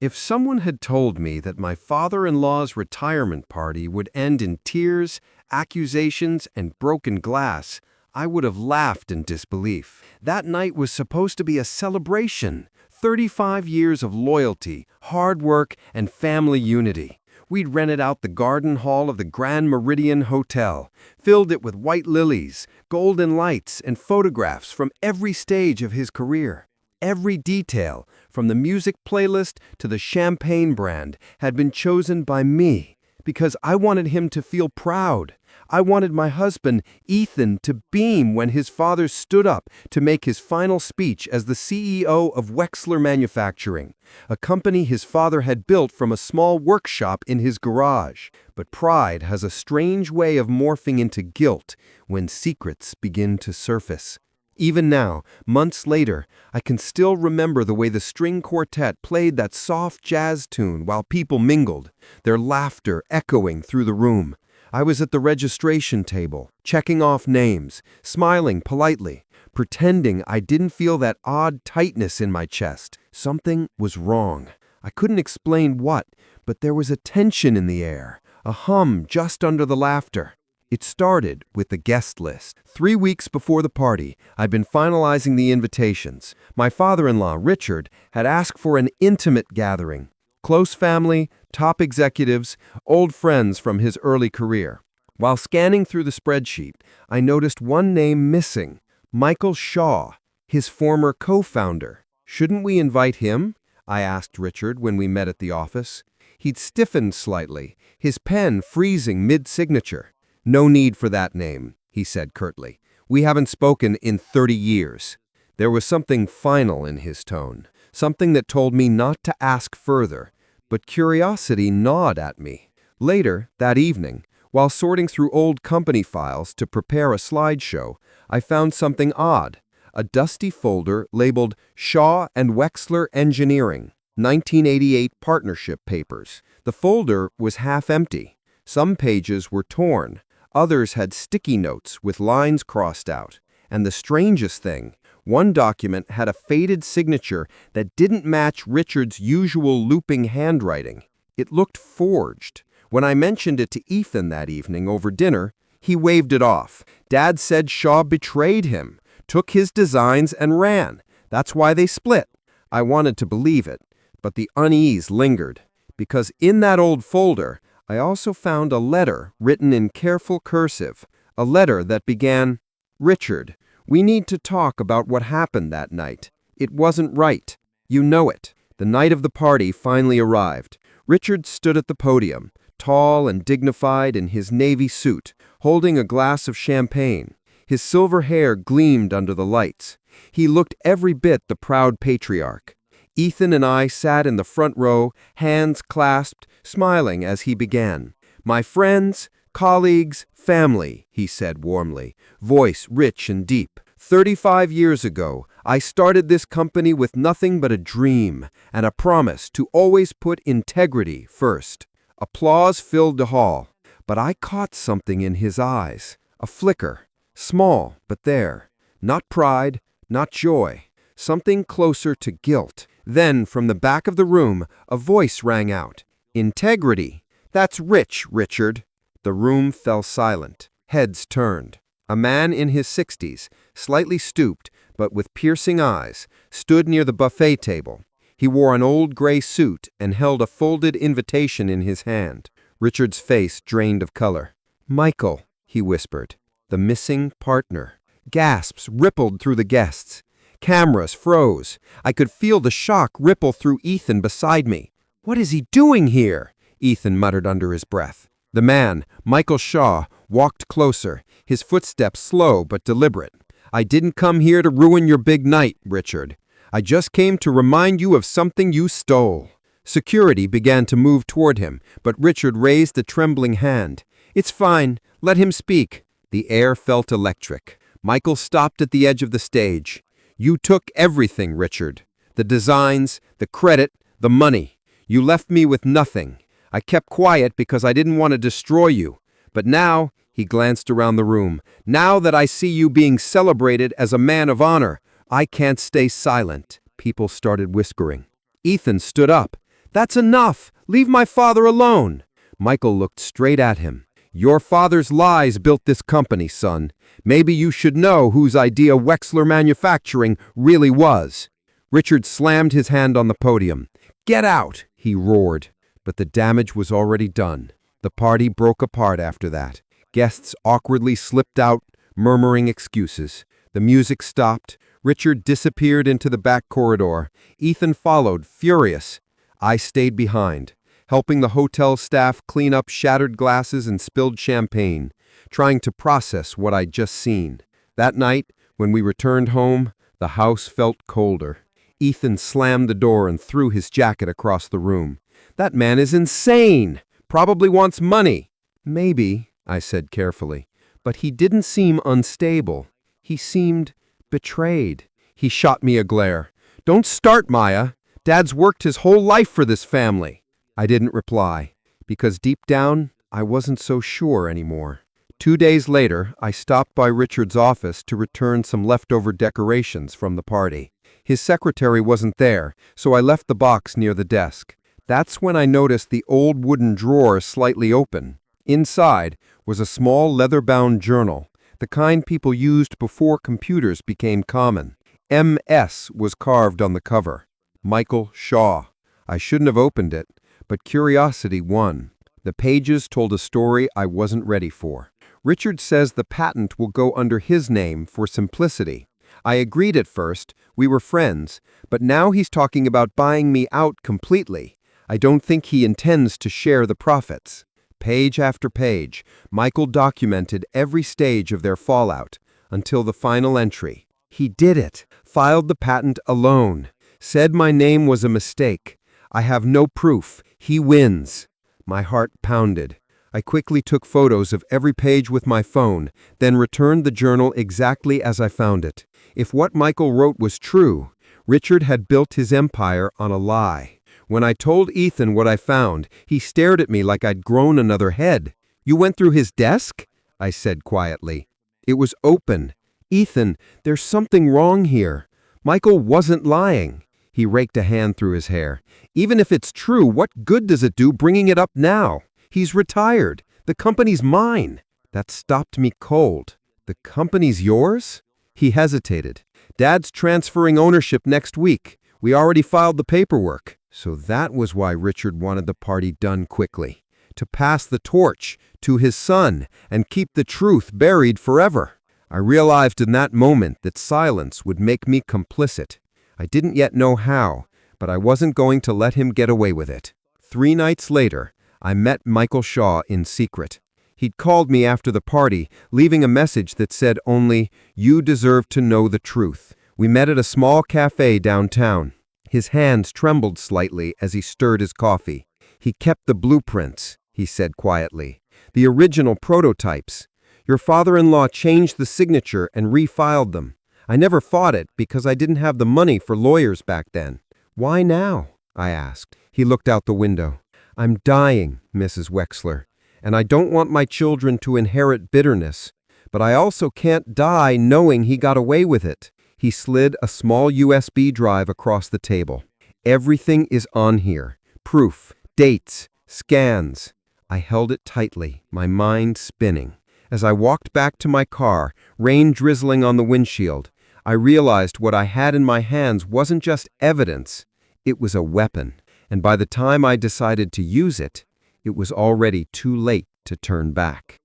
If someone had told me that my father-in-law's retirement party would end in tears, accusations, and broken glass, I would have laughed in disbelief. That night was supposed to be a celebration. 35 years of loyalty, hard work, and family unity. We'd rented out the garden hall of the Grand Meridian Hotel, filled it with white lilies, golden lights, and photographs from every stage of his career. Every detail, from the music playlist to the champagne brand, had been chosen by me because I wanted him to feel proud. I wanted my husband, Ethan, to beam when his father stood up to make his final speech as the CEO of Wexler Manufacturing, a company his father had built from a small workshop in his garage. But pride has a strange way of morphing into guilt when secrets begin to surface. Even now, months later, I can still remember the way the string quartet played that soft jazz tune while people mingled, their laughter echoing through the room. I was at the registration table, checking off names, smiling politely, pretending I didn't feel that odd tightness in my chest. Something was wrong. I couldn't explain what, but there was a tension in the air, a hum just under the laughter. It started with the guest list. 3 weeks before the party, I'd been finalizing the invitations. My father-in-law, Richard, had asked for an intimate gathering. Close family, top executives, old friends from his early career. While scanning through the spreadsheet, I noticed one name missing, Michael Shaw, his former co-founder. Shouldn't we invite him? I asked Richard when we met at the office. He'd stiffened slightly, his pen freezing mid-signature. "No need for that name," he said curtly. "We haven't spoken in 30 years. There was something final in his tone, something that told me not to ask further, but curiosity gnawed at me. Later, that evening, while sorting through old company files to prepare a slideshow, I found something odd, a dusty folder labeled Shaw and Wexler Engineering, 1988 Partnership Papers. The folder was half empty. Some pages were torn. Others had sticky notes with lines crossed out. And the strangest thing, one document had a faded signature that didn't match Richard's usual looping handwriting. It looked forged. When I mentioned it to Ethan that evening over dinner, he waved it off. Dad said Shaw betrayed him, took his designs and ran. That's why they split. I wanted to believe it, but the unease lingered. Because in that old folder, I also found a letter written in careful cursive, a letter that began, "Richard, we need to talk about what happened that night. It wasn't right. You know it." The night of the party finally arrived. Richard stood at the podium, tall and dignified in his navy suit, holding a glass of champagne. His silver hair gleamed under the lights. He looked every bit the proud patriarch. Ethan and I sat in the front row, hands clasped, smiling as he began. "My friends, colleagues, family," he said warmly, voice rich and deep. 35 years ago, I started this company with nothing but a dream and a promise to always put integrity first." Applause filled the hall, but I caught something in his eyes, a flicker, small but there. Not pride, not joy, something closer to guilt. Then, from the back of the room, a voice rang out. "Integrity. That's rich, Richard." The room fell silent. Heads turned. A man in his 60s, slightly stooped, but with piercing eyes, stood near the buffet table. He wore an old gray suit and held a folded invitation in his hand. Richard's face drained of color. "Michael," he whispered, "the missing partner." Gasps rippled through the guests. Cameras froze. I could feel the shock ripple through Ethan beside me. "What is he doing here?" Ethan muttered under his breath. The man, Michael Shaw, walked closer, his footsteps slow but deliberate. "I didn't come here to ruin your big night, Richard. I just came to remind you of something you stole." Security began to move toward him, but Richard raised a trembling hand. "It's fine. Let him speak." The air felt electric. Michael stopped at the edge of the stage. "You took everything, Richard. The designs, the credit, the money. You left me with nothing. I kept quiet because I didn't want to destroy you. But now," he glanced around the room, "now that I see you being celebrated as a man of honor, I can't stay silent." People started whispering. Ethan stood up. "That's enough! Leave my father alone!" Michael looked straight at him. "Your father's lies built this company, son. Maybe you should know whose idea Wexler Manufacturing really was." Richard slammed his hand on the podium. "Get out!" he roared. But the damage was already done. The party broke apart after that. Guests awkwardly slipped out, murmuring excuses. The music stopped. Richard disappeared into the back corridor. Ethan followed, furious. I stayed behind, helping the hotel staff clean up shattered glasses and spilled champagne, trying to process what I'd just seen. That night, when we returned home, the house felt colder. Ethan slammed the door and threw his jacket across the room. "That man is insane! Probably wants money." "Maybe," I said carefully, "but he didn't seem unstable. He seemed betrayed." He shot me a glare. "Don't start, Maya. Dad's worked his whole life for this family." I didn't reply, because deep down, I wasn't so sure anymore. 2 days later, I stopped by Richard's office to return some leftover decorations from the party. His secretary wasn't there, so I left the box near the desk. That's when I noticed the old wooden drawer slightly open. Inside was a small leather-bound journal, the kind people used before computers became common. MS was carved on the cover. Michael Shaw. I shouldn't have opened it, but curiosity won. The pages told a story I wasn't ready for. Richard says the patent will go under his name for simplicity. I agreed at first, we were friends, but now he's talking about buying me out completely. I don't think he intends to share the profits. Page after page, Michael documented every stage of their fallout, until the final entry. He did it, filed the patent alone, said my name was a mistake. I have no proof. He wins. My heart pounded. I quickly took photos of every page with my phone, then returned the journal exactly as I found it. If what Michael wrote was true, Richard had built his empire on a lie. When I told Ethan what I found, he stared at me like I'd grown another head. "You went through his desk?" I said quietly. "It was open. Ethan, there's something wrong here. Michael wasn't lying." He raked a hand through his hair. "Even if it's true, what good does it do bringing it up now? He's retired. The company's mine." That stopped me cold. "The company's yours?" He hesitated. "Dad's transferring ownership next week. We already filed the paperwork." So that was why Richard wanted the party done quickly. To pass the torch to his son and keep the truth buried forever. I realized in that moment that silence would make me complicit. I didn't yet know how, but I wasn't going to let him get away with it. 3 nights later, I met Michael Shaw in secret. He'd called me after the party, leaving a message that said only, "You deserve to know the truth." We met at a small cafe downtown. His hands trembled slightly as he stirred his coffee. "He kept the blueprints," he said quietly. "The original prototypes. Your father-in-law changed the signature and refiled them. I never fought it because I didn't have the money for lawyers back then." "Why now?" I asked. He looked out the window. "I'm dying, Mrs. Wexler, and I don't want my children to inherit bitterness, but I also can't die knowing he got away with it." He slid a small USB drive across the table. "Everything is on here. Proof, dates, scans." I held it tightly, my mind spinning. As I walked back to my car, rain drizzling on the windshield, I realized what I had in my hands wasn't just evidence, it was a weapon. And by the time I decided to use it, it was already too late to turn back.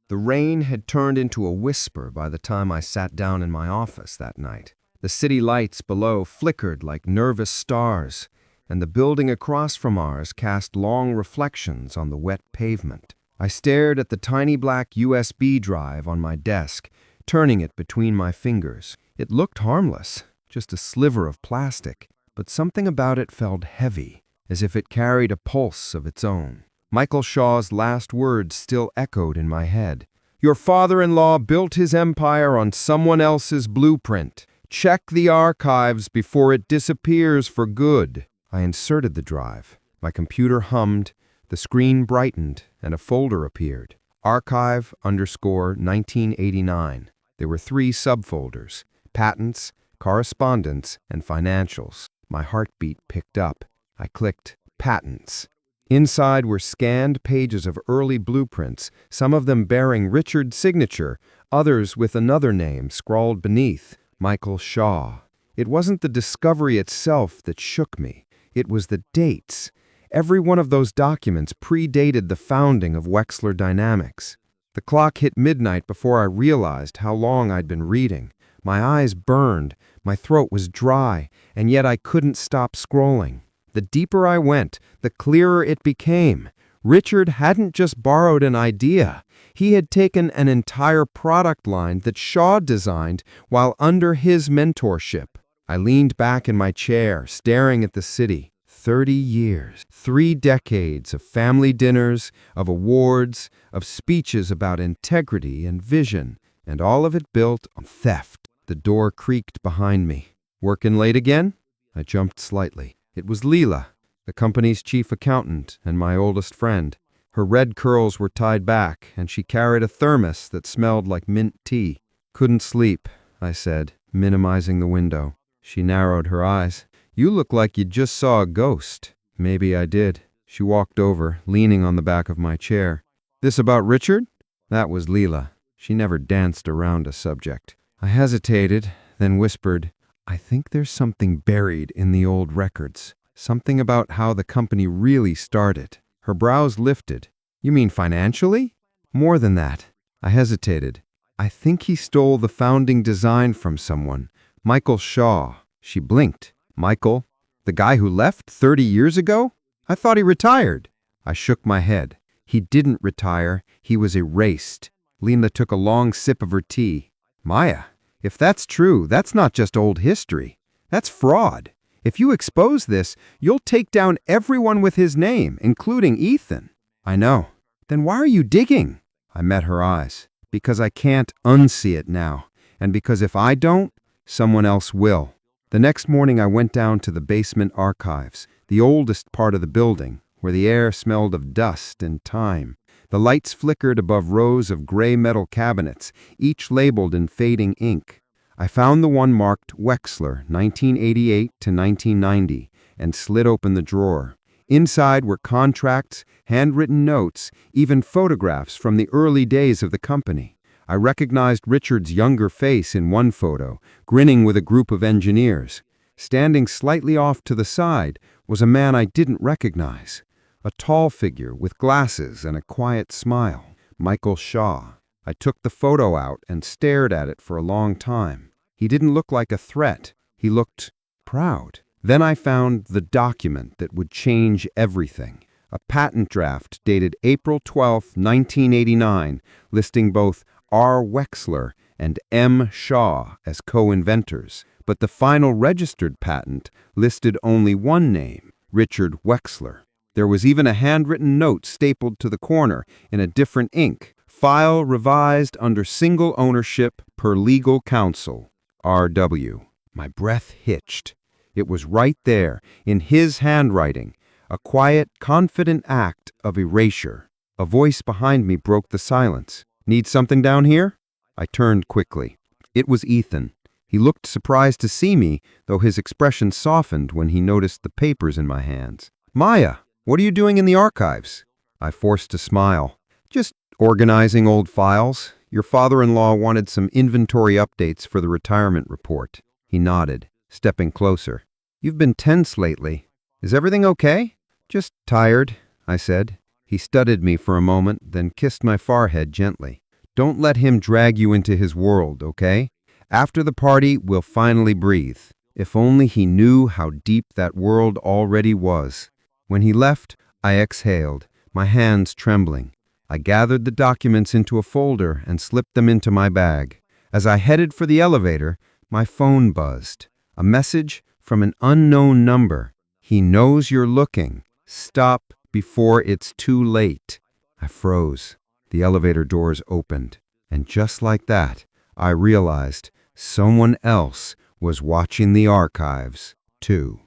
The rain had turned into a whisper by the time I sat down in my office that night. The city lights below flickered like nervous stars, and the building across from ours cast long reflections on the wet pavement. I stared at the tiny black USB drive on my desk, turning it between my fingers. It looked harmless, just a sliver of plastic, but something about it felt heavy, as if it carried a pulse of its own. Michael Shaw's last words still echoed in my head. "Your father-in-law built his empire on someone else's blueprint. Check the archives before it disappears for good." I inserted the drive. My computer hummed, the screen brightened, and a folder appeared. Archive_1989. There were 3 subfolders: patents, correspondence, and financials. My heartbeat picked up. I clicked patents. Inside were scanned pages of early blueprints, some of them bearing Richard's signature, others with another name scrawled beneath, Michael Shaw. It wasn't the discovery itself that shook me. It was the dates. Every one of those documents predated the founding of Wexler Dynamics. The clock hit midnight before I realized how long I'd been reading. My eyes burned, my throat was dry, and yet I couldn't stop scrolling. The deeper I went, the clearer it became. Richard hadn't just borrowed an idea. He had taken an entire product line that Shaw designed while under his mentorship. I leaned back in my chair, staring at the city. 30 years, 3 decades of family dinners, of awards, of speeches about integrity and vision, and all of it built on theft. The door creaked behind me. "Working late again?" I jumped slightly. It was Leela, the company's chief accountant and my oldest friend. Her red curls were tied back, and she carried a thermos that smelled like mint tea. "Couldn't sleep," I said, minimizing the window. She narrowed her eyes. "You look like you just saw a ghost." "Maybe I did." She walked over, leaning on the back of my chair. "This about Richard?" That was Leela. She never danced around a subject. I hesitated, then whispered, "I think there's something buried in the old records. Something about how the company really started." Her brows lifted. "You mean financially?" "More than that." I hesitated. "I think he stole the founding design from someone. Michael Shaw." She blinked. "Michael? The guy who left 30 years ago? I thought he retired." I shook my head. He didn't retire. He was erased. Leela took a long sip of her tea. "Maya, if that's true, that's not just old history. That's fraud. If you expose this, you'll take down everyone with his name, including Ethan." "I know." "Then why are you digging?" I met her eyes. "Because I can't unsee it now. And because if I don't, someone else will." The next morning I went down to the basement archives, the oldest part of the building, where the air smelled of dust and time. The lights flickered above rows of gray metal cabinets, each labeled in fading ink. I found the one marked Wexler, 1988 to 1990, and slid open the drawer. Inside were contracts, handwritten notes, even photographs from the early days of the company. I recognized Richard's younger face in one photo, grinning with a group of engineers. Standing slightly off to the side was a man I didn't recognize. A tall figure with glasses and a quiet smile. Michael Shaw. I took the photo out and stared at it for a long time. He didn't look like a threat. He looked proud. Then I found the document that would change everything. A patent draft dated April 12, 1989, listing both R. Wexler and M. Shaw as co-inventors, but the final registered patent listed only one name, Richard Wexler. There was even a handwritten note stapled to the corner in a different ink. "File revised under single ownership per legal counsel, R.W." My breath hitched. It was right there, in his handwriting, a quiet, confident act of erasure. A voice behind me broke the silence. "Need something down here?" I turned quickly. It was Ethan. He looked surprised to see me, though his expression softened when he noticed the papers in my hands. "Maya, what are you doing in the archives?" I forced a smile. "Just organizing old files. Your father-in-law wanted some inventory updates for the retirement report." He nodded, stepping closer. "You've been tense lately. Is everything okay?" "Just tired," I said. He studied me for a moment, then kissed my forehead gently. "Don't let him drag you into his world, okay? After the party, we'll finally breathe." If only he knew how deep that world already was. When he left, I exhaled, my hands trembling. I gathered the documents into a folder and slipped them into my bag. As I headed for the elevator, my phone buzzed. A message from an unknown number. "He knows you're looking. Stop before it's too late." I froze. The elevator doors opened. And just like that, I realized someone else was watching the archives, too.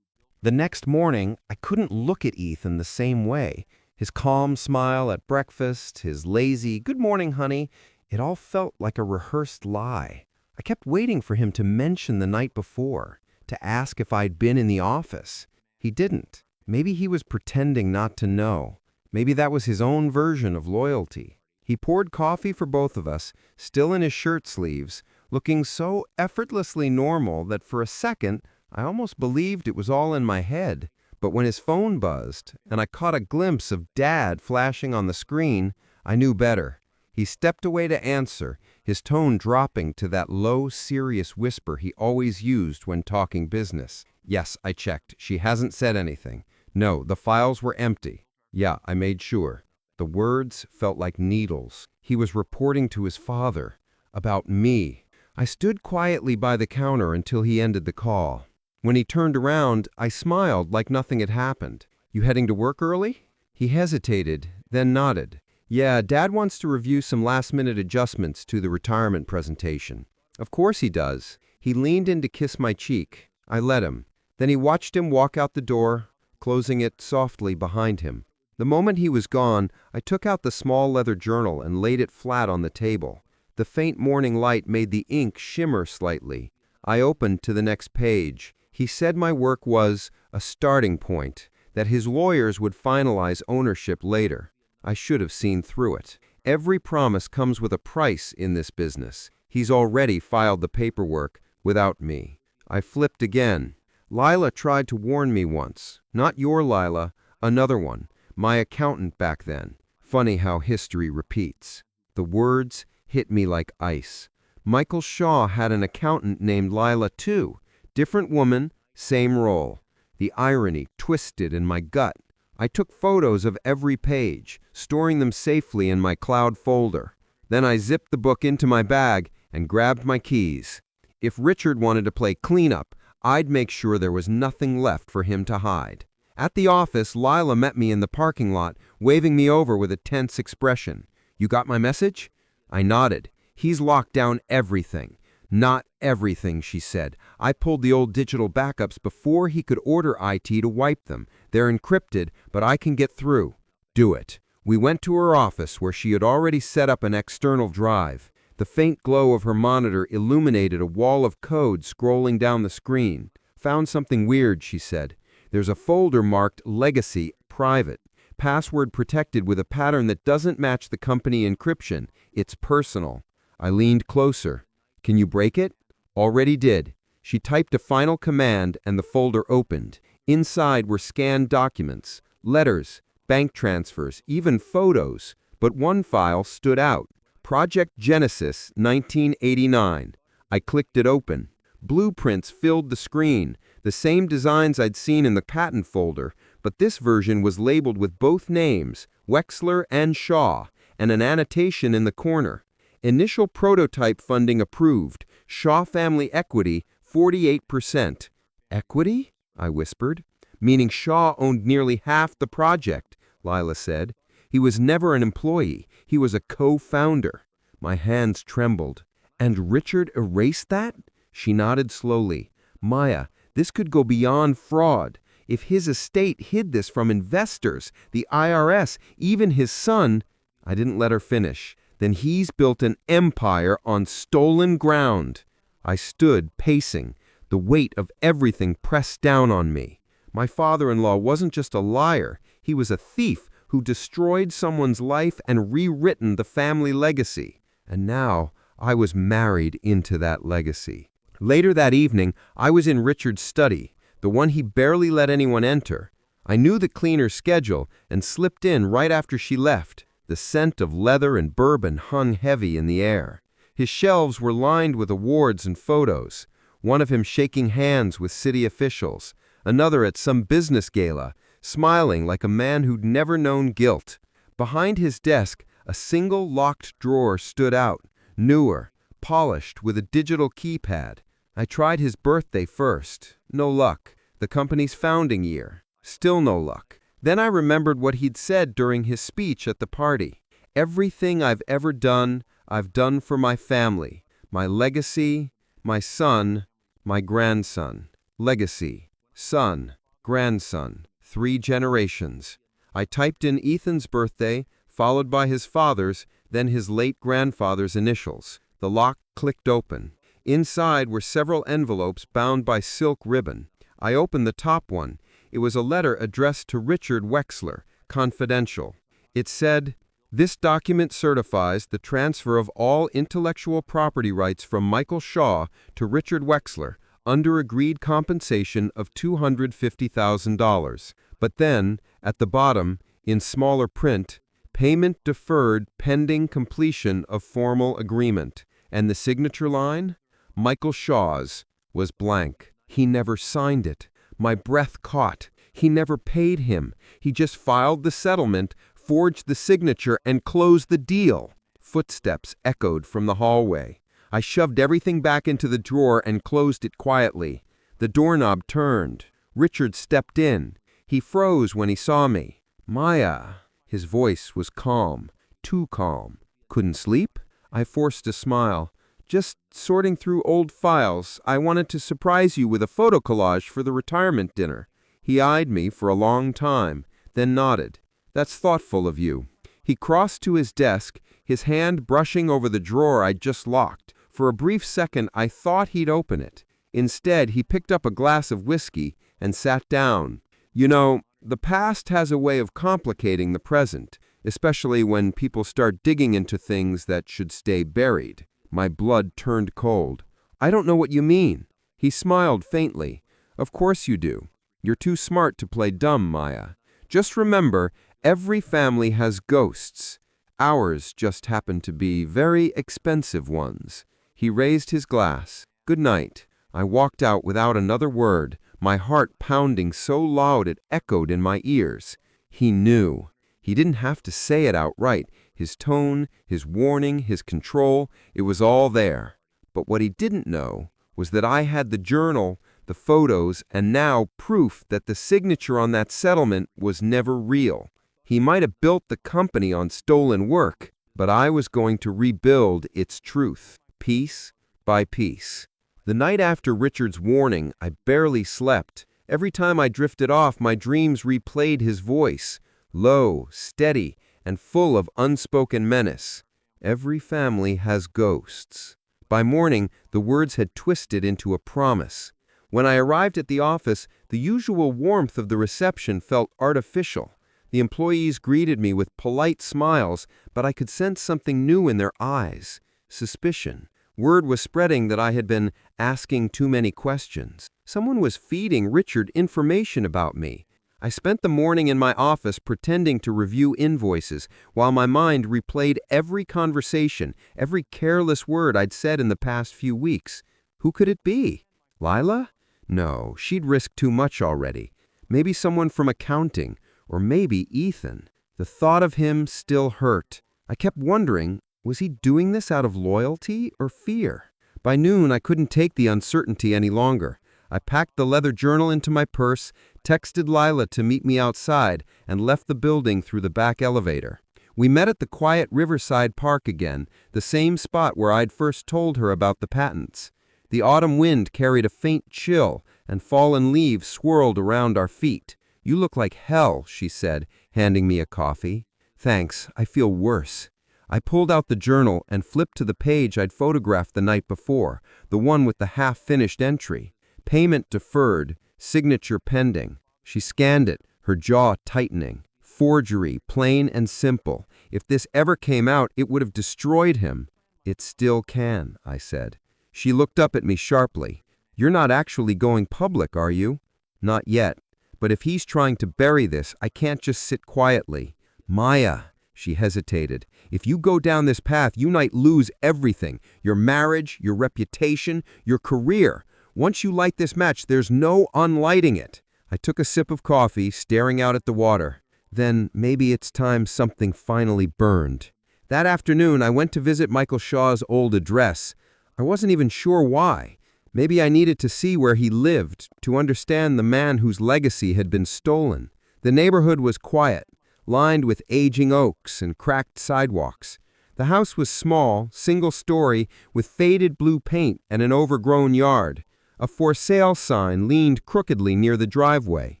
The next morning, I couldn't look at Ethan the same way. His calm smile at breakfast, his lazy, "Good morning, honey," it all felt like a rehearsed lie. I kept waiting for him to mention the night before, to ask if I'd been in the office. He didn't. Maybe he was pretending not to know. Maybe that was his own version of loyalty. He poured coffee for both of us, still in his shirt sleeves, looking so effortlessly normal that for a second I almost believed it was all in my head. But when his phone buzzed and I caught a glimpse of Dad flashing on the screen, I knew better. He stepped away to answer, his tone dropping to that low, serious whisper he always used when talking business. "Yes, I checked. She hasn't said anything. No, the files were empty. Yeah, I made sure." The words felt like needles. He was reporting to his father about me. I stood quietly by the counter until he ended the call. When he turned around, I smiled like nothing had happened. "You heading to work early?" He hesitated, then nodded. "Yeah, Dad wants to review some last-minute adjustments to the retirement presentation." "Of course he does." He leaned in to kiss my cheek. I let him. Then he watched him walk out the door, closing it softly behind him. The moment he was gone, I took out the small leather journal and laid it flat on the table. The faint morning light made the ink shimmer slightly. I opened to the next page. He said my work was a starting point, that his lawyers would finalize ownership later. I should have seen through it. Every promise comes with a price in this business. He's already filed the paperwork without me. I flipped again. Lila tried to warn me once. Not your Lila, another one. My accountant back then. Funny how history repeats. The words hit me like ice. Michael Shaw had an accountant named Lila too. Different woman, same role. The irony twisted in my gut. I took photos of every page, storing them safely in my cloud folder. Then I zipped the book into my bag and grabbed my keys. If Richard wanted to play cleanup, I'd make sure there was nothing left for him to hide. At the office, Lila met me in the parking lot, waving me over with a tense expression. "You got my message?" I nodded. "He's locked down everything." "Not everything," she said. "I pulled the old digital backups before he could order IT to wipe them. They're encrypted, but I can get through." "Do it." We went to her office where she had already set up an external drive. The faint glow of her monitor illuminated a wall of code scrolling down the screen. "Found something weird," she said. "There's a folder marked Legacy Private, password protected with a pattern that doesn't match the company encryption. It's personal." I leaned closer. "Can you break it?" "Already did." She typed a final command and the folder opened. Inside were scanned documents, letters, bank transfers, even photos. But one file stood out. Project Genesis, 1989. I clicked it open. Blueprints filled the screen, the same designs I'd seen in the patent folder, but this version was labeled with both names, Wexler and Shaw, and an annotation in the corner. "Initial prototype funding approved. Shaw family equity, 48%. "Equity?" I whispered. "Meaning Shaw owned nearly half the project," Lila said. "He was never an employee. He was a co-founder." My hands trembled. "And Richard erased that?" She nodded slowly. "Maya, this could go beyond fraud. If his estate hid this from investors, the IRS, even his son—" I didn't let her finish. "Then he's built an empire on stolen ground." I stood, pacing, the weight of everything pressed down on me. My father-in-law wasn't just a liar. He was a thief who destroyed someone's life and rewritten the family legacy. And now I was married into that legacy. Later that evening, I was in Richard's study, the one he barely let anyone enter. I knew the cleaner's schedule and slipped in right after she left. The scent of leather and bourbon hung heavy in the air. His shelves were lined with awards and photos, one of him shaking hands with city officials, another at some business gala, smiling like a man who'd never known guilt. Behind his desk, a single locked drawer stood out, newer, polished with a digital keypad. I tried his birthday first. No luck. The company's founding year. Still no luck. Then I remembered what he'd said during his speech at the party. "Everything I've ever done, I've done for my family, my legacy, my son, my grandson." Legacy, son, grandson, 3 generations. I typed in Ethan's birthday, followed by his father's, then his late grandfather's initials. The lock clicked open. Inside were several envelopes bound by silk ribbon. I opened the top one. It was a letter addressed to Richard Wexler, confidential. It said, "This document certifies the transfer of all intellectual property rights from Michael Shaw to Richard Wexler under agreed compensation of $250,000. But then, at the bottom, in smaller print, payment deferred pending completion of formal agreement." And the signature line? Michael Shaw's was blank. He never signed it. My breath caught. He never paid him. He just filed the settlement, forged the signature, and closed the deal. Footsteps echoed from the hallway. I shoved everything back into the drawer and closed it quietly. The doorknob turned. Richard stepped in. He froze when he saw me. "Maya." His voice was calm, too calm. "Couldn't sleep?" I forced a smile. "Just sorting through old files. I wanted to surprise you with a photo collage for the retirement dinner." He eyed me for a long time, then nodded. "That's thoughtful of you." He crossed to his desk, his hand brushing over the drawer I'd just locked. For a brief second, I thought he'd open it. Instead, he picked up a glass of whiskey and sat down. "You know, the past has a way of complicating the present, especially when people start digging into things that should stay buried." My blood turned cold. "I don't know what you mean." He smiled faintly. "Of course you do. You're too smart to play dumb, Maya. Just remember, every family has ghosts. Ours just happen to be very expensive ones." He raised his glass. "Good night." I walked out without another word, my heart pounding so loud it echoed in my ears. He knew. He didn't have to say it outright. His tone, his warning, his control, it was all there. But what he didn't know was that I had the journal, the photos, and now proof that the signature on that settlement was never real. He might have built the company on stolen work, but I was going to rebuild its truth, piece by piece. The night after Richard's warning, I barely slept. Every time I drifted off, my dreams replayed his voice, low, steady, and full of unspoken menace. "Every family has ghosts." By morning, the words had twisted into a promise. When I arrived at the office, the usual warmth of the reception felt artificial. The employees greeted me with polite smiles, but I could sense something new in their eyes. Suspicion. Word was spreading that I had been asking too many questions. Someone was feeding Richard information about me. I spent the morning in my office pretending to review invoices, while my mind replayed every conversation, every careless word I'd said in the past few weeks. Who could it be? Lila? No, she'd risked too much already. Maybe someone from accounting, or maybe Ethan. The thought of him still hurt. I kept wondering, was he doing this out of loyalty or fear? By noon, I couldn't take the uncertainty any longer. I packed the leather journal into my purse, texted Lila to meet me outside, and left the building through the back elevator. We met at the quiet Riverside Park again, the same spot where I'd first told her about the patents. The autumn wind carried a faint chill, and fallen leaves swirled around our feet. "You look like hell," she said, handing me a coffee. "Thanks, I feel worse." I pulled out the journal and flipped to the page I'd photographed the night before, the one with the half-finished entry. "Payment deferred, signature pending." She scanned it, her jaw tightening. Forgery, plain and simple. If this ever came out, it would have destroyed him. "It still can," I said. She looked up at me sharply. "You're not actually going public, are you?" "Not yet. But if he's trying to bury this, I can't just sit quietly." "Maya," she hesitated. "If you go down this path, you might lose everything. Your marriage, your reputation, your career. Once you light this match, there's no unlighting it." I took a sip of coffee, staring out at the water. Then maybe it's time something finally burned. That afternoon, I went to visit Michael Shaw's old address. I wasn't even sure why. Maybe I needed to see where he lived, to understand the man whose legacy had been stolen. The neighborhood was quiet, lined with aging oaks and cracked sidewalks. The house was small, single-story, with faded blue paint and an overgrown yard. A for sale sign leaned crookedly near the driveway.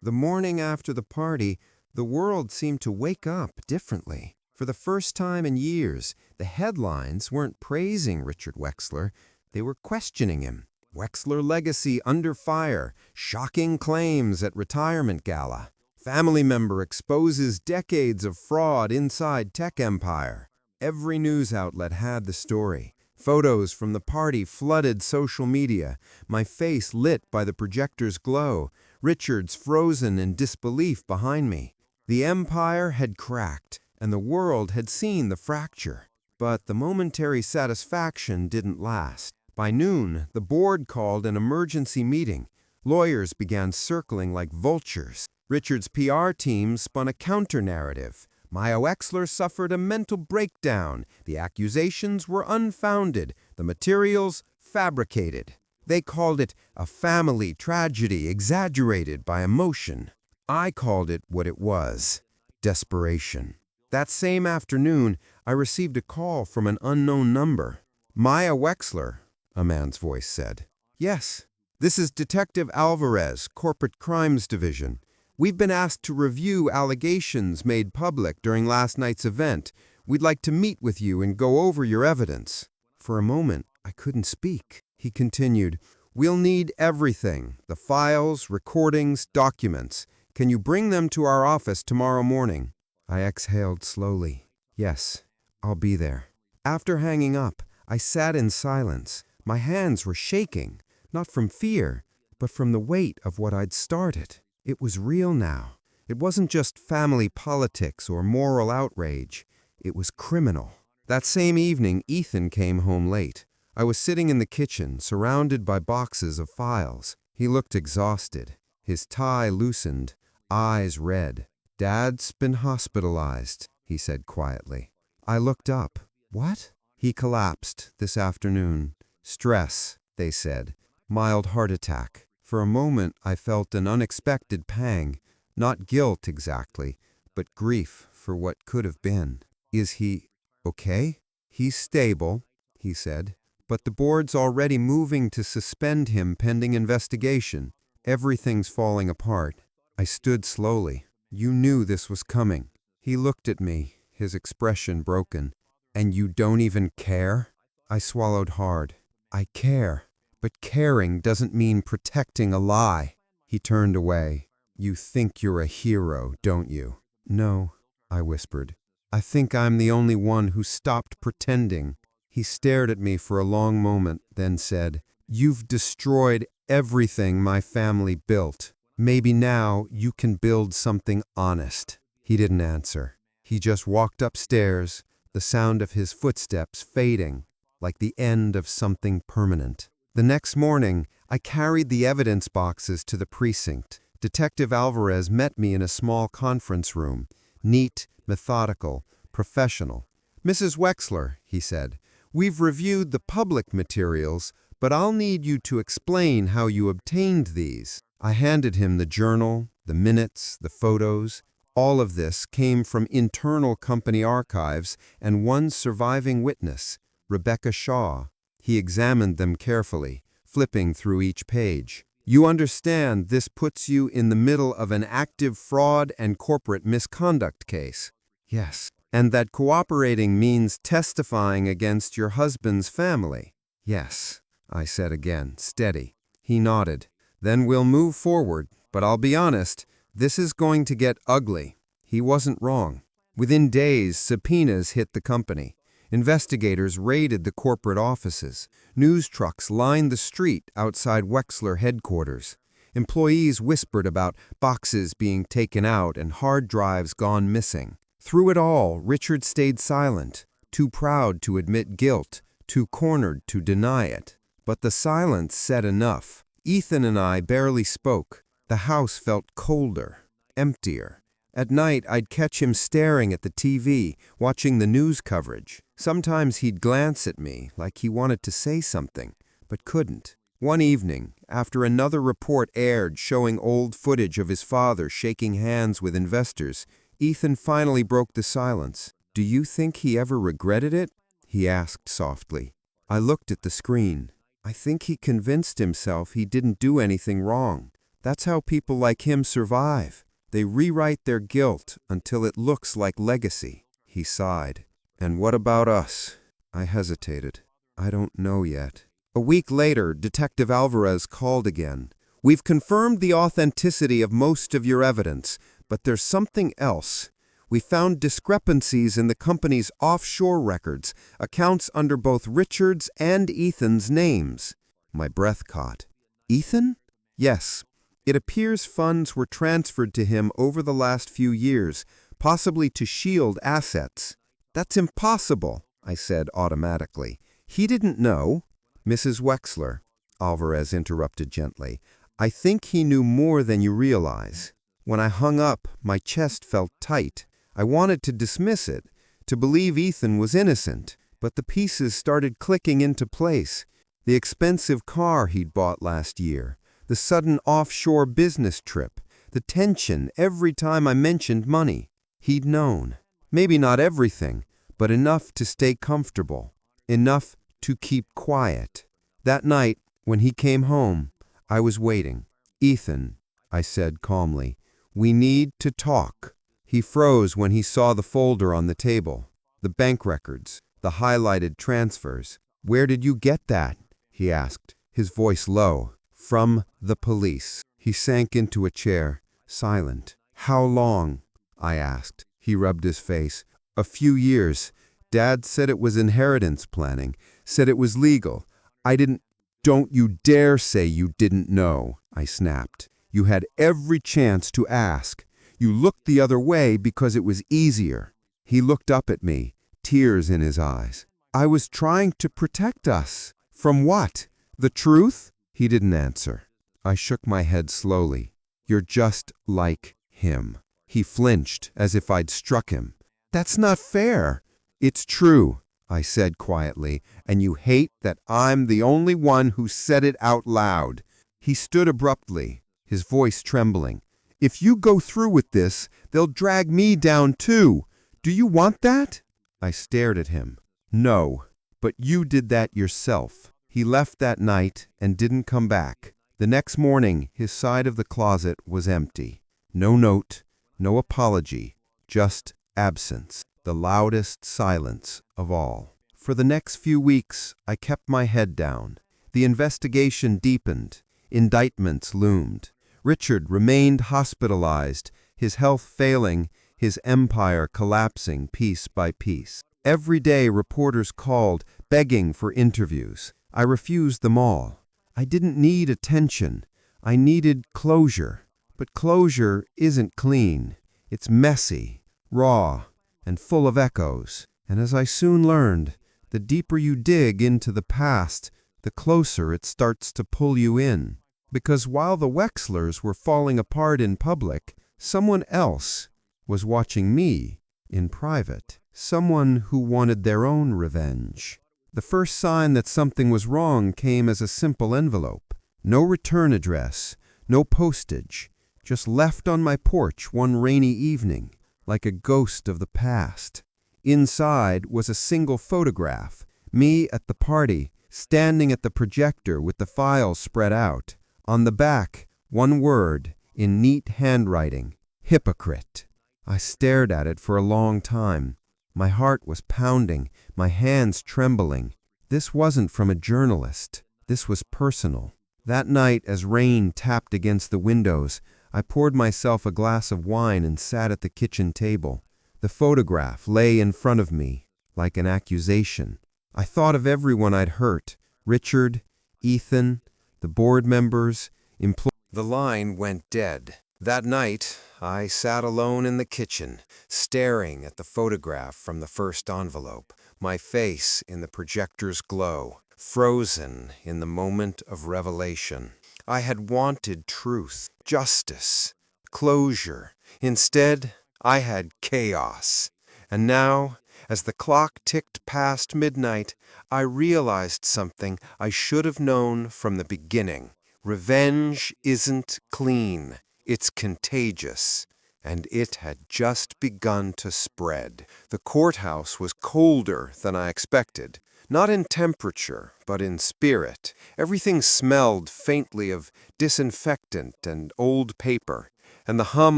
The morning after the party, the world seemed to wake up differently. For the first time in years, the headlines weren't praising Richard Wexler, they were questioning him. Wexler legacy under fire, shocking claims at retirement gala. Family member exposes decades of fraud inside tech empire. Every news outlet had the story. Photos from the party flooded social media, my face lit by the projector's glow, Richard's frozen in disbelief behind me. The empire had cracked, and the world had seen the fracture. But the momentary satisfaction didn't last. By noon, the board called an emergency meeting. Lawyers began circling like vultures. Richard's PR team spun a counter-narrative. Maya Wexler suffered a mental breakdown. The accusations were unfounded, the materials fabricated. They called it a family tragedy exaggerated by emotion. I called it what it was: desperation. That same afternoon, I received a call from an unknown number. "Maya Wexler," a man's voice said. "Yes, this is Detective Alvarez, Corporate Crimes Division. We've been asked to review allegations made public during last night's event. We'd like to meet with you and go over your evidence." For a moment, I couldn't speak. He continued, "We'll need everything: the files, recordings, documents. Can you bring them to our office tomorrow morning?" I exhaled slowly. "Yes, I'll be there." After hanging up, I sat in silence. My hands were shaking, not from fear, but from the weight of what I'd started. It was real now. It wasn't just family politics or moral outrage. It was criminal. That same evening, Ethan came home late. I was sitting in the kitchen, surrounded by boxes of files. He looked exhausted. His tie loosened, eyes red. "Dad's been hospitalized," he said quietly. I looked up. "What?" "He collapsed this afternoon. Stress," they said. "Mild heart attack." For a moment, I felt an unexpected pang. Not guilt exactly, but grief for what could have been. "Is he okay?" "He's stable," he said. "But the board's already moving to suspend him pending investigation. Everything's falling apart." I stood slowly. "You knew this was coming." He looked at me, his expression broken. "And you don't even care?" I swallowed hard. "I care. But caring doesn't mean protecting a lie." He turned away. "You think you're a hero, don't you?" "No," I whispered. "I think I'm the only one who stopped pretending." He stared at me for a long moment, then said, "You've destroyed everything my family built. Maybe now you can build something honest." He didn't answer. He just walked upstairs, the sound of his footsteps fading, like the end of something permanent. The next morning, I carried the evidence boxes to the precinct. Detective Alvarez met me in a small conference room, neat, methodical, professional. "Mrs. Wexler," he said, "we've reviewed the public materials, but I'll need you to explain how you obtained these." I handed him the journal, the minutes, the photos. All of this came from internal company archives and one surviving witness, Rebecca Shaw. He examined them carefully, flipping through each page. "You understand this puts you in the middle of an active fraud and corporate misconduct case?" "Yes." "And that cooperating means testifying against your husband's family?" "Yes," I said again, steady. He nodded. "Then we'll move forward, but I'll be honest, this is going to get ugly." He wasn't wrong. Within days, subpoenas hit the company. Investigators raided the corporate offices. News trucks lined the street outside Wexler headquarters. Employees whispered about boxes being taken out and hard drives gone missing. Through it all, Richard stayed silent, too proud to admit guilt, too cornered to deny it. But the silence said enough. Ethan and I barely spoke. The house felt colder, emptier. At night, I'd catch him staring at the TV, watching the news coverage. Sometimes he'd glance at me, like he wanted to say something, but couldn't. One evening, after another report aired showing old footage of his father shaking hands with investors, Ethan finally broke the silence. "Do you think he ever regretted it?" he asked softly. I looked at the screen. "I think he convinced himself he didn't do anything wrong. That's how people like him survive. They rewrite their guilt until it looks like legacy." He sighed. "And what about us?" I hesitated. "I don't know yet." A week later, Detective Alvarez called again. "We've confirmed the authenticity of most of your evidence, but there's something else. We found discrepancies in the company's offshore records, accounts under both Richard's and Ethan's names." My breath caught. "Ethan?" "Yes. It appears funds were transferred to him over the last few years, possibly to shield assets." "That's impossible," I said automatically. "He didn't know." "Mrs. Wexler," Alvarez interrupted gently, "I think he knew more than you realize." When I hung up, my chest felt tight. I wanted to dismiss it, to believe Ethan was innocent, but the pieces started clicking into place. The expensive car he'd bought last year, the sudden offshore business trip, the tension every time I mentioned money. He'd known. Maybe not everything, but enough to stay comfortable, enough to keep quiet. That night, when he came home, I was waiting. "Ethan," I said calmly, "we need to talk." He froze when he saw the folder on the table, the bank records, the highlighted transfers. "Where did you get that?" he asked, his voice low. "From the police." He sank into a chair, silent. "How long?" I asked. He rubbed his face. "A few years. Dad said it was inheritance planning, said it was legal. I didn't—" "Don't you dare say you didn't know," I snapped. "You had every chance to ask. You looked the other way because it was easier." He looked up at me, tears in his eyes. "I was trying to protect us." "From what? The truth?" He didn't answer. I shook my head slowly. "You're just like him." He flinched, as if I'd struck him. "That's not fair." "It's true," I said quietly, "and you hate that I'm the only one who said it out loud." He stood abruptly, his voice trembling. "If you go through with this, they'll drag me down too. Do you want that?" I stared at him. "No, but you did that yourself." He left that night and didn't come back. The next morning, his side of the closet was empty. No note, no apology, just absence. The loudest silence of all. For the next few weeks, I kept my head down. The investigation deepened. Indictments loomed. Richard remained hospitalized, his health failing, his empire collapsing piece by piece. Every day reporters called, begging for interviews. I refused them all. I didn't need attention. I needed closure. But closure isn't clean. It's messy, raw, and full of echoes. And as I soon learned, the deeper you dig into the past, the closer it starts to pull you in. Because while the Wexlers were falling apart in public, someone else was watching me in private. Someone who wanted their own revenge. The first sign that something was wrong came as a simple envelope. No return address, no postage, just left on my porch one rainy evening, like a ghost of the past. Inside was a single photograph, me at the party, standing at the projector with the files spread out. On the back, one word, in neat handwriting, "Hypocrite." I stared at it for a long time. My heart was pounding, my hands trembling. This wasn't from a journalist. This was personal. That night, as rain tapped against the windows, I poured myself a glass of wine and sat at the kitchen table. The photograph lay in front of me, like an accusation. I thought of everyone I'd hurt. Richard, Ethan, the board members, employees. The line went dead. That night, I sat alone in the kitchen, staring at the photograph from the first envelope, my face in the projector's glow, frozen in the moment of revelation. I had wanted truth, justice, closure. Instead, I had chaos. And now, as the clock ticked past midnight, I realized something I should have known from the beginning. Revenge isn't clean. It's contagious, and it had just begun to spread. The courthouse was colder than I expected, not in temperature, but in spirit. Everything smelled faintly of disinfectant and old paper, and the hum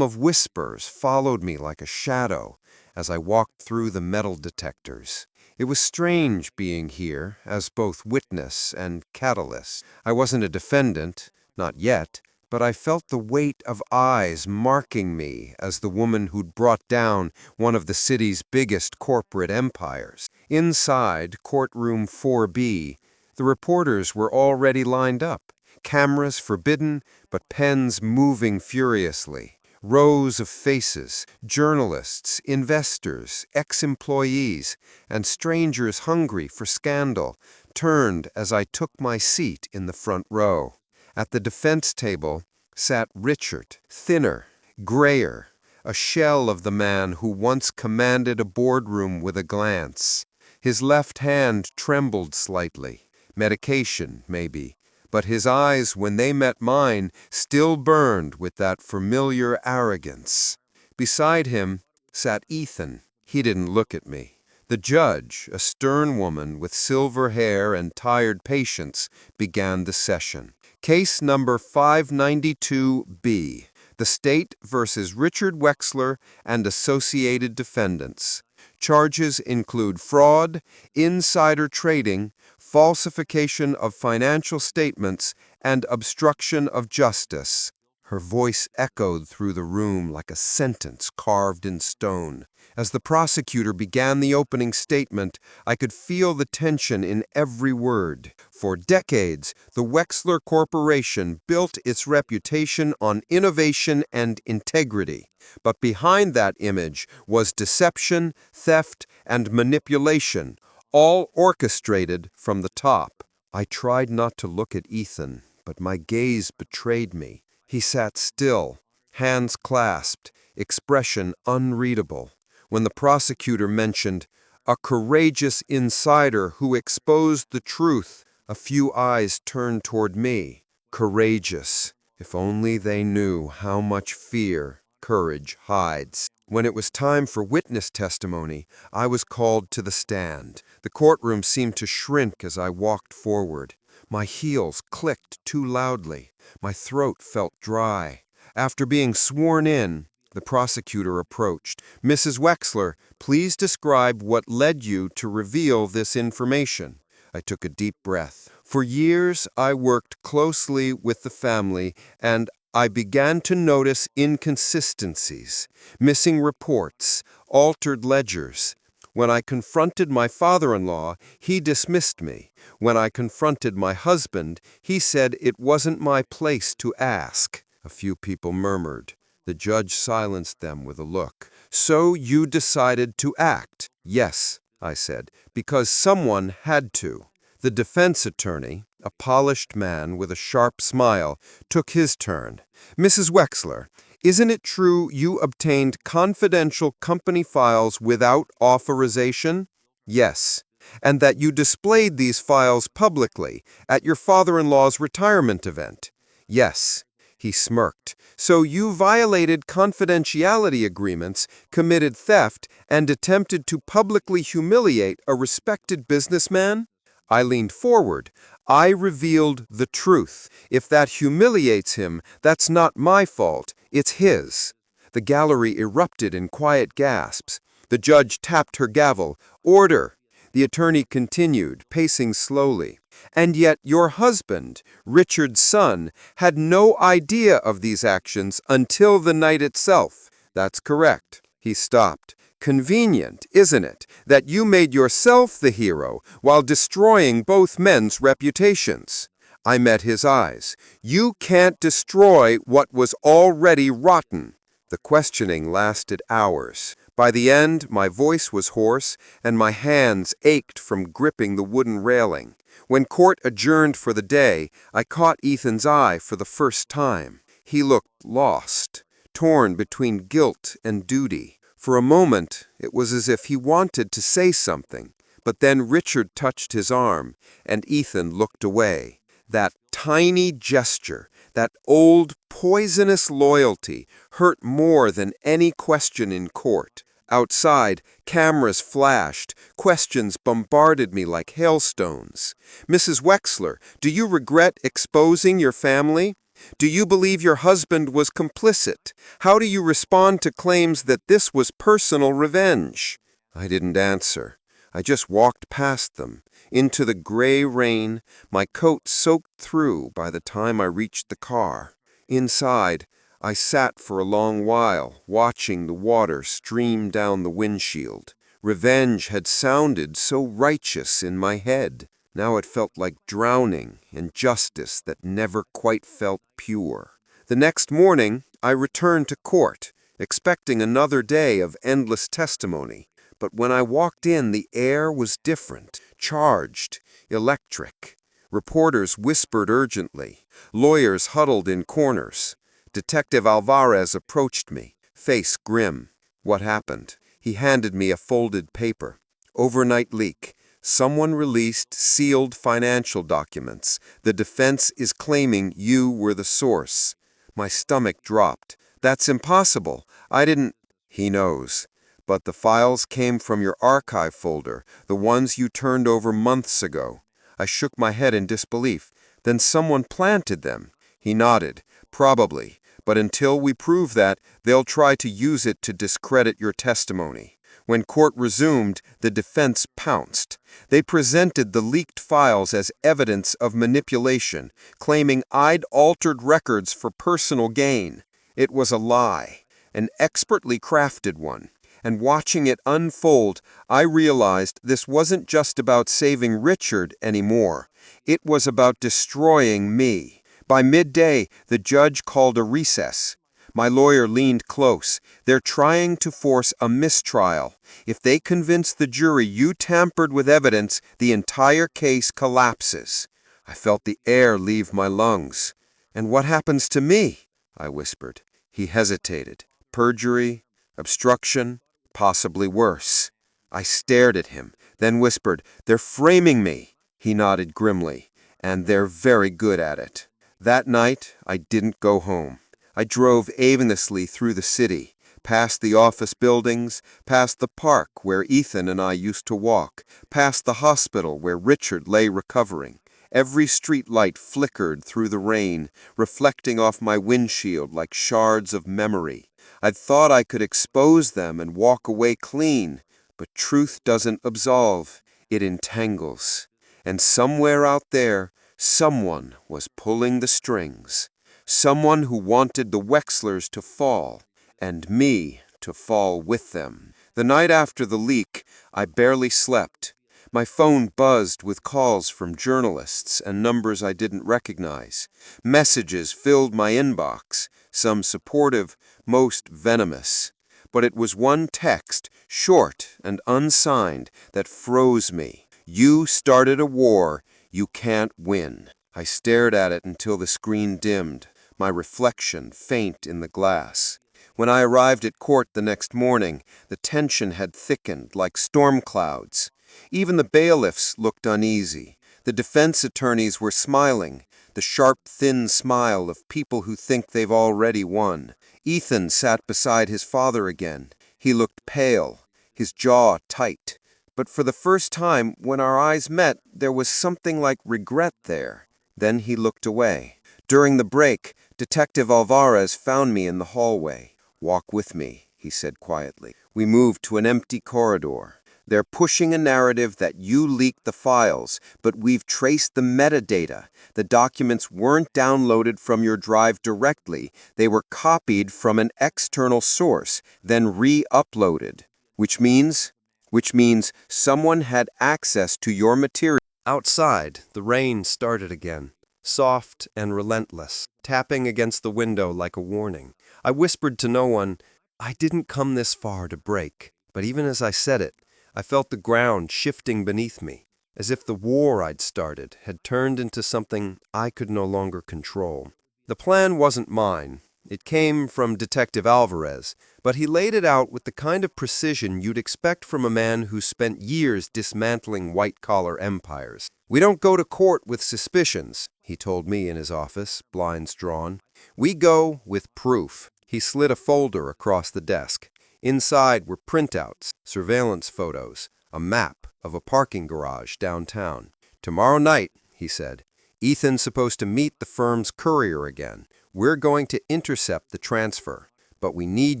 of whispers followed me like a shadow. as I walked through the metal detectors. It was strange being here as both witness and catalyst. I wasn't a defendant, not yet, but I felt the weight of eyes marking me as the woman who'd brought down one of the city's biggest corporate empires. Inside courtroom 4B, the reporters were already lined up, cameras forbidden, but pens moving furiously. Rows of faces, journalists, investors, ex-employees, and strangers hungry for scandal, turned as I took my seat in the front row. At the defense table sat Richard, thinner, grayer, a shell of the man who once commanded a boardroom with a glance. His left hand trembled slightly. Medication, maybe. But his eyes, when they met mine, still burned with that familiar arrogance. Beside him sat Ethan. He didn't look at me. The judge, a stern woman with silver hair and tired patience, began the session. Case number 592B, the state versus Richard Wexler and associated defendants. Charges include fraud, insider trading, falsification of financial statements, and obstruction of justice. Her voice echoed through the room like a sentence carved in stone. As the prosecutor began the opening statement, I could feel the tension in every word. For decades, the Wexler Corporation built its reputation on innovation and integrity. But behind that image was deception, theft, and manipulation, all orchestrated from the top. I tried not to look at Ethan, but my gaze betrayed me. He sat still, hands clasped, expression unreadable. When the prosecutor mentioned a courageous insider who exposed the truth, a few eyes turned toward me. Courageous. If only they knew how much fear courage hides. When it was time for witness testimony, I was called to the stand. The courtroom seemed to shrink as I walked forward. My heels clicked too loudly. My throat felt dry. After being sworn in, the prosecutor approached. Mrs. Wexler, please describe what led you to reveal this information. I took a deep breath. For years, I worked closely with the family, and I began to notice inconsistencies, missing reports, altered ledgers. When I confronted my father-in-law, he dismissed me. When I confronted my husband, he said it wasn't my place to ask. A few people murmured. The judge silenced them with a look. So you decided to act? Yes, I said, because someone had to. The defense attorney, a polished man with a sharp smile, took his turn. Mrs. Wexler, isn't it true you obtained confidential company files without authorization? Yes. And that you displayed these files publicly at your father-in-law's retirement event? Yes. He smirked. So you violated confidentiality agreements, committed theft, and attempted to publicly humiliate a respected businessman? I leaned forward. I revealed the truth. If that humiliates him, that's not my fault. It's his. The gallery erupted in quiet gasps. The judge tapped her gavel. Order. The attorney continued, pacing slowly. And yet your husband, Richard's son, had no idea of these actions until the night itself. That's correct. He stopped. Convenient, isn't it, that you made yourself the hero while destroying both men's reputations? I met his eyes. You can't destroy what was already rotten. The questioning lasted hours. By the end, my voice was hoarse and my hands ached from gripping the wooden railing. When court adjourned for the day, I caught Ethan's eye for the first time. He looked lost, torn between guilt and duty. For a moment, it was as if he wanted to say something, but then Richard touched his arm, and Ethan looked away. That tiny gesture, that old poisonous loyalty, hurt more than any question in court. Outside, cameras flashed, questions bombarded me like hailstones. Mrs. Wexler, do you regret exposing your family? Do you believe your husband was complicit? How do you respond to claims that this was personal revenge?" I didn't answer. I just walked past them, into the gray rain, my coat soaked through by the time I reached the car. Inside, I sat for a long while, watching the water stream down the windshield. Revenge had sounded so righteous in my head. Now it felt like drowning in justice that never quite felt pure. The next morning, I returned to court, expecting another day of endless testimony. But when I walked in, the air was different, charged, electric. Reporters whispered urgently. Lawyers huddled in corners. Detective Alvarez approached me, face grim. "What happened?" He handed me a folded paper. "Overnight leak. Someone released sealed financial documents. The defense is claiming you were the source." My stomach dropped. "That's impossible. I didn't—" "He knows. But the files came from your archive folder, the ones you turned over months ago." I shook my head in disbelief. "Then someone planted them." He nodded. "Probably. But until we prove that, they'll try to use it to discredit your testimony." When court resumed, the defense pounced. They presented the leaked files as evidence of manipulation, claiming I'd altered records for personal gain. It was a lie, an expertly crafted one. And watching it unfold, I realized this wasn't just about saving Richard anymore. It was about destroying me. By midday, the judge called a recess. My lawyer leaned close. "They're trying to force a mistrial. If they convince the jury you tampered with evidence, the entire case collapses." I felt the air leave my lungs. "And what happens to me?" I whispered. He hesitated. "Perjury, obstruction, possibly worse." I stared at him, then whispered, "They're framing me." He nodded grimly. "And they're very good at it." That night, I didn't go home. I drove aimlessly through the city, past the office buildings, past the park where Ethan and I used to walk, past the hospital where Richard lay recovering. Every street light flickered through the rain, reflecting off my windshield like shards of memory. I'd thought I could expose them and walk away clean, but truth doesn't absolve, it entangles. And somewhere out there, someone was pulling the strings. Someone who wanted the Wexlers to fall, and me to fall with them. The night after the leak, I barely slept. My phone buzzed with calls from journalists and numbers I didn't recognize. Messages filled my inbox, some supportive, most venomous. But it was one text, short and unsigned, that froze me. "You started a war. You can't win." I stared at it until the screen dimmed, my reflection faint in the glass. When I arrived at court the next morning, the tension had thickened like storm clouds. Even the bailiffs looked uneasy. The defense attorneys were smiling, the sharp, thin smile of people who think they've already won. Ethan sat beside his father again. He looked pale, his jaw tight. But for the first time, when our eyes met, there was something like regret there. Then he looked away. During the break, Detective Alvarez found me in the hallway. "Walk with me," he said quietly. We moved to an empty corridor. "They're pushing a narrative that you leaked the files, but we've traced the metadata. The documents weren't downloaded from your drive directly. They were copied from an external source, then re-uploaded. Which means someone had access to your material." Outside, the rain started again, soft and relentless, tapping against the window like a warning. I whispered to no one, "I didn't come this far to break." But even as I said it, I felt the ground shifting beneath me, as if the war I'd started had turned into something I could no longer control. The plan wasn't mine. It came from Detective Alvarez, but he laid it out with the kind of precision you'd expect from a man who spent years dismantling white-collar empires. "We don't go to court with suspicions," he told me in his office, blinds drawn. "We go with proof." He slid a folder across the desk. Inside were printouts, surveillance photos, a map of a parking garage downtown. "Tomorrow night," he said, Ethan's supposed to meet the firm's courier again. We're going to intercept the transfer, but we need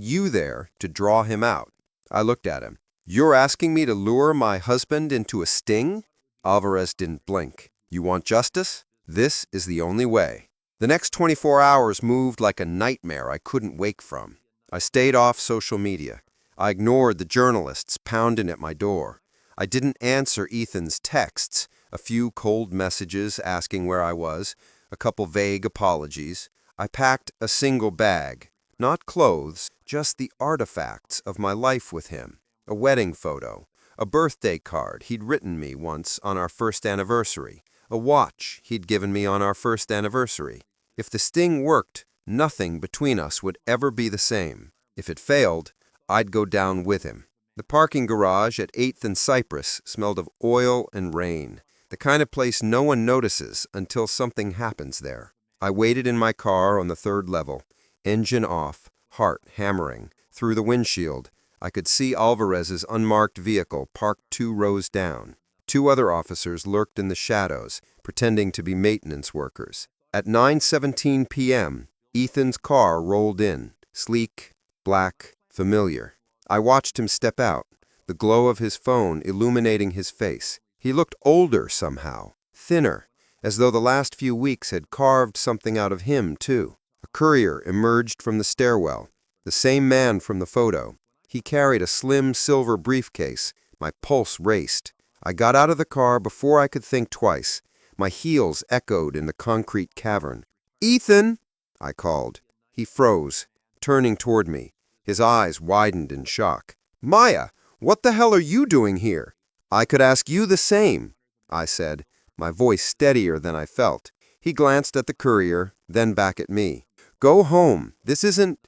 you there to draw him out. I looked at him. You're asking me to lure my husband into a sting? Alvarez didn't blink. You want justice? This is the only way. The next 24 hours moved like a nightmare I couldn't wake from. I stayed off social media. I ignored the journalists pounding at my door. I didn't answer Ethan's texts, a few cold messages asking where I was, a couple vague apologies. I packed a single bag, not clothes, just the artifacts of my life with him. A wedding photo, a birthday card he'd written me once on our first anniversary, a watch he'd given me on our first anniversary. If the sting worked, nothing between us would ever be the same. If it failed, I'd go down with him. The parking garage at 8th and Cypress smelled of oil and rain, the kind of place no one notices until something happens there. I waited in my car on the 3rd level, engine off, heart hammering. Through the windshield, I could see Alvarez's unmarked vehicle parked 2 rows down. 2 other officers lurked in the shadows, pretending to be maintenance workers. At 9:17 p.m., Ethan's car rolled in, sleek, black, familiar. I watched him step out, the glow of his phone illuminating his face. He looked older somehow, thinner, as though the last few weeks had carved something out of him, too. A courier emerged from the stairwell, the same man from the photo. He carried a slim silver briefcase. My pulse raced. I got out of the car before I could think twice. My heels echoed in the concrete cavern. "Ethan!" I called. He froze, turning toward me. His eyes widened in shock. "Maya, what the hell are you doing here?" "I could ask you the same," I said, my voice steadier than I felt. He glanced at the courier, then back at me. "Go home. This isn't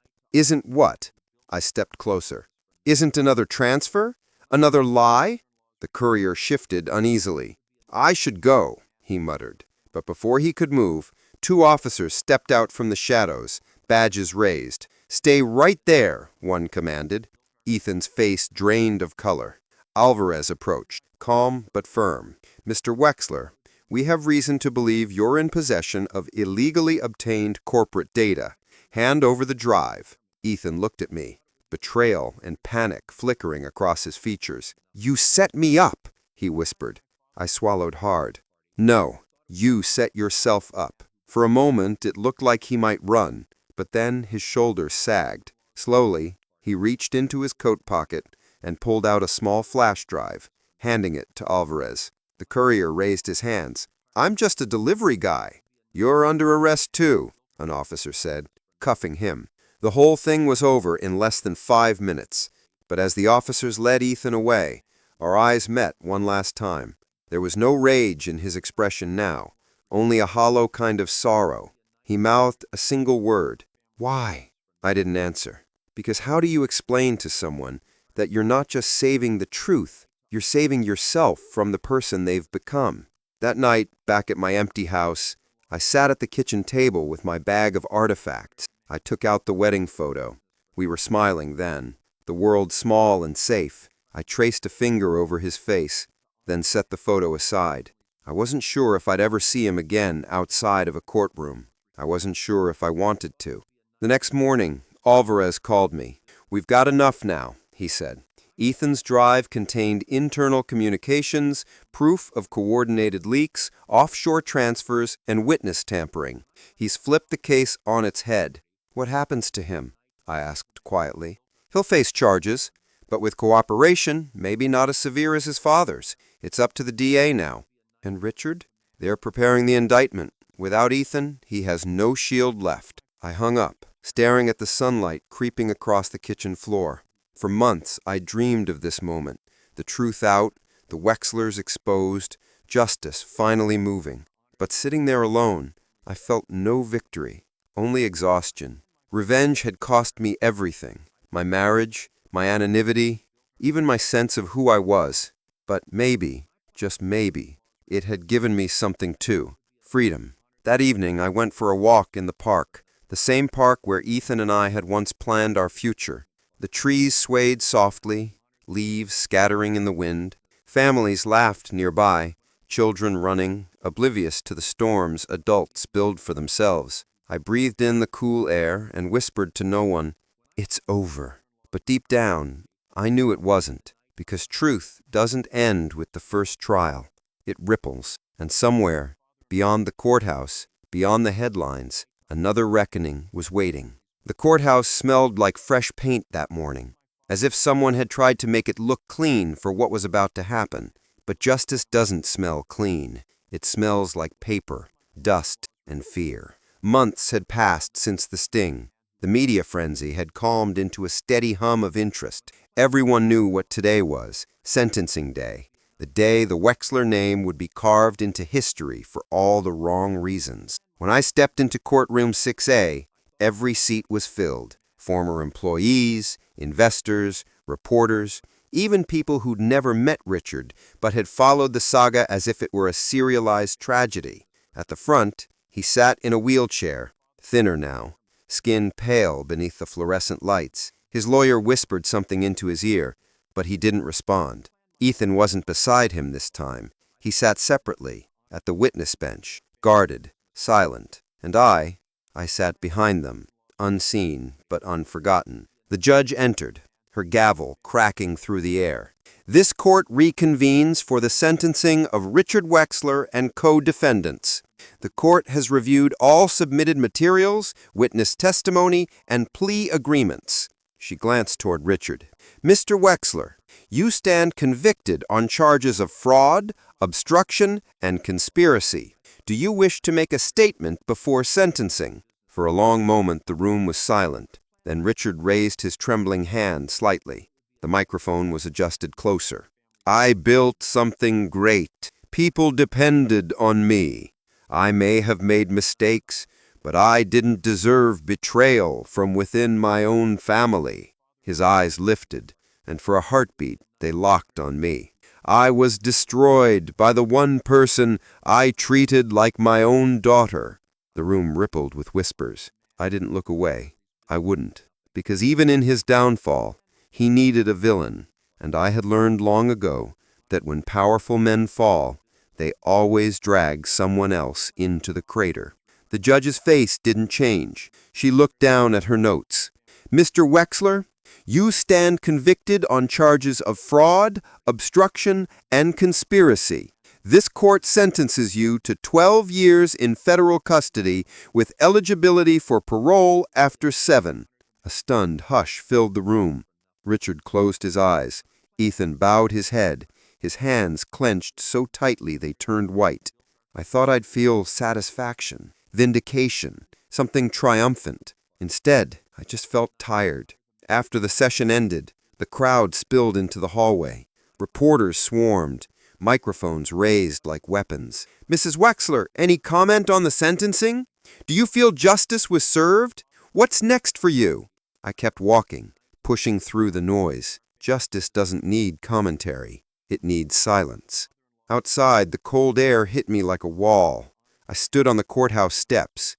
what?" I stepped closer. "Isn't another transfer? Another lie?" The courier shifted uneasily. "I should go," he muttered. But before he could move, 2 officers stepped out from the shadows, badges raised. "Stay right there," one commanded. Ethan's face drained of color. Alvarez approached, calm but firm. "Mr. Wexler, we have reason to believe you're in possession of illegally obtained corporate data. Hand over the drive." Ethan looked at me, betrayal and panic flickering across his features. "You set me up," he whispered. I swallowed hard. "No, you set yourself up." For a moment it looked like he might run, but then his shoulders sagged. Slowly, he reached into his coat pocket and pulled out a small flash drive, handing it to Alvarez. The courier raised his hands. "I'm just a delivery guy." "You're under arrest too," an officer said, cuffing him. The whole thing was over in less than 5 minutes. But as the officers led Ethan away, our eyes met one last time. There was no rage in his expression now, only a hollow kind of sorrow. He mouthed a single word. "Why?" I didn't answer. Because how do you explain to someone that you're not just saving the truth, you're saving yourself from the person they've become? That night, back at my empty house, I sat at the kitchen table with my bag of artifacts. I took out the wedding photo. We were smiling then, the world small and safe. I traced a finger over his face, then set the photo aside. I wasn't sure if I'd ever see him again outside of a courtroom. I wasn't sure if I wanted to. The next morning, Alvarez called me. "We've got enough now," he said. Ethan's drive contained internal communications, proof of coordinated leaks, offshore transfers, and witness tampering. He's flipped the case on its head. "What happens to him?" I asked quietly. "He'll face charges, but with cooperation, maybe not as severe as his father's. It's up to the DA now." "And Richard?" "They're preparing the indictment. Without Ethan, he has no shield left." I hung up, staring at the sunlight creeping across the kitchen floor. For months, I dreamed of this moment, the truth out, the Wexlers exposed, justice finally moving. But sitting there alone, I felt no victory, only exhaustion. Revenge had cost me everything, my marriage, my anonymity, even my sense of who I was. But maybe, just maybe, it had given me something too, freedom. That evening, I went for a walk in the park, the same park where Ethan and I had once planned our future. The trees swayed softly, leaves scattering in the wind. Families laughed nearby, children running, oblivious to the storms adults build for themselves. I breathed in the cool air and whispered to no one, "It's over." But deep down, I knew it wasn't, because truth doesn't end with the first trial. It ripples, and somewhere, beyond the courthouse, beyond the headlines, another reckoning was waiting. The courthouse smelled like fresh paint that morning, as if someone had tried to make it look clean for what was about to happen. But justice doesn't smell clean. It smells like paper, dust, and fear. Months had passed since the sting. The media frenzy had calmed into a steady hum of interest. Everyone knew what today was, sentencing day, the day the Wexler name would be carved into history for all the wrong reasons. When I stepped into courtroom 6A, every seat was filled. Former employees, investors, reporters, even people who'd never met Richard but had followed the saga as if it were a serialized tragedy. At the front, he sat in a wheelchair, thinner now, skin pale beneath the fluorescent lights. His lawyer whispered something into his ear, but he didn't respond. Ethan wasn't beside him this time. He sat separately, at the witness bench, guarded, silent. And I sat behind them, unseen but unforgotten. The judge entered, her gavel cracking through the air. This court reconvenes for the sentencing of Richard Wexler and co-defendants. The court has reviewed all submitted materials, witness testimony, and plea agreements. She glanced toward Richard. Mr. Wexler, you stand convicted on charges of fraud, obstruction, and conspiracy. Do you wish to make a statement before sentencing? For a long moment the room was silent. Then Richard raised his trembling hand slightly. The microphone was adjusted closer. I built something great. People depended on me. I may have made mistakes, but I didn't deserve betrayal from within my own family. His eyes lifted, and for a heartbeat they locked on me. I was destroyed by the one person I treated like my own daughter. The room rippled with whispers. I didn't look away. I wouldn't, because even in his downfall, he needed a villain, and I had learned long ago that when powerful men fall, they always drag someone else into the crater. The judge's face didn't change. She looked down at her notes. Mr. Wexler, you stand convicted on charges of fraud, obstruction, and conspiracy. This court sentences you to 12 years in federal custody with eligibility for parole after 7. A stunned hush filled the room. Richard closed his eyes. Ethan bowed his head, his hands clenched so tightly they turned white. I thought I'd feel satisfaction, vindication, something triumphant. Instead, I just felt tired. After the session ended, the crowd spilled into the hallway. Reporters swarmed, microphones raised like weapons. Mrs. Wexler, any comment on the sentencing? Do you feel justice was served? What's next for you? I kept walking, pushing through the noise. Justice doesn't need commentary. It needs silence. Outside, the cold air hit me like a wall. I stood on the courthouse steps,